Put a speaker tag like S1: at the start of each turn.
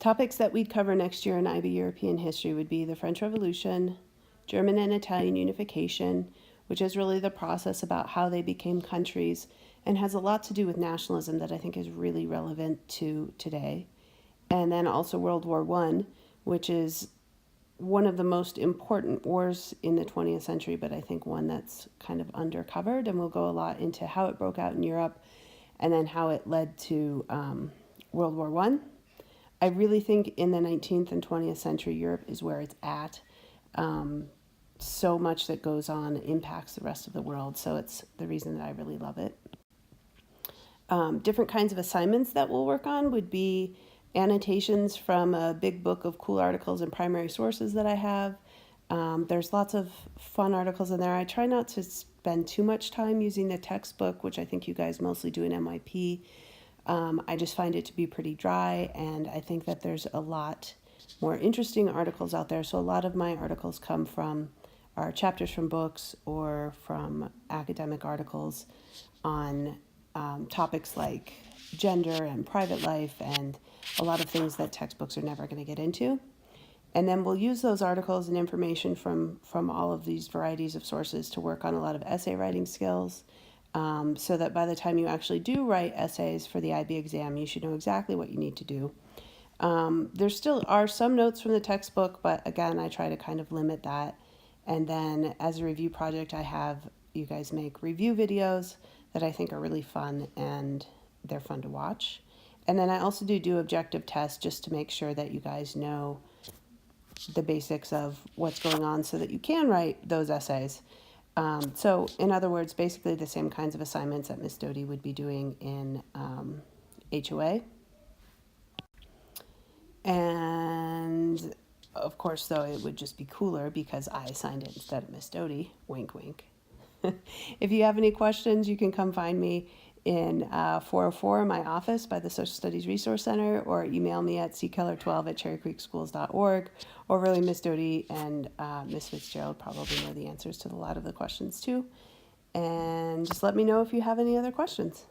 S1: Topics that we'd cover next year in IB European history would be the French Revolution, German and Italian unification, which is really the process about how they became countries and has a lot to do with nationalism that I think is really relevant to today. And then also World War I, which is one of the most important wars in the 20th century, but I think one that's kind of undercovered, and we'll go a lot into how it broke out in Europe and then how it led to World War I. I really think in the 19th and 20th century, Europe is where it's at. So much that goes on impacts the rest of the world, so it's the reason that I really love it. Different kinds of assignments that we'll work on would be annotations from a big book of cool articles and primary sources that I have. There's lots of fun articles in there. I try not to spend too much time using the textbook, which I think you guys mostly do in MYP. I just find it to be pretty dry, and I think that there's a lot more interesting articles out there. So a lot of my articles come from are chapters from books or from academic articles on topics like gender and private life and a lot of things that textbooks are never going to get into. And then we'll use those articles and information from all of these varieties of sources to work on a lot of essay writing skills, so that by the time you actually do write essays for the IB exam, you should know exactly what you need to do. There still are some notes from the textbook, but again, I try to kind of limit that. And then as a review project, I have you guys make review videos that I think are really fun, and they're fun to watch. And then I also do objective tests just to make sure that you guys know the basics of what's going on so that you can write those essays. So in other words, basically the same kinds of assignments that Miss Doty would be doing in HOA. And of course, though, it would just be cooler because I assigned it instead of Miss Doty. Wink, wink. If you have any questions, you can come find me in 404 in my office by the Social Studies Resource Center, or email me at ckeller12@cherrycreekschools.org, or really Miss Doty and Miss Fitzgerald probably know the answers to a lot of the questions too. And just let me know if you have any other questions.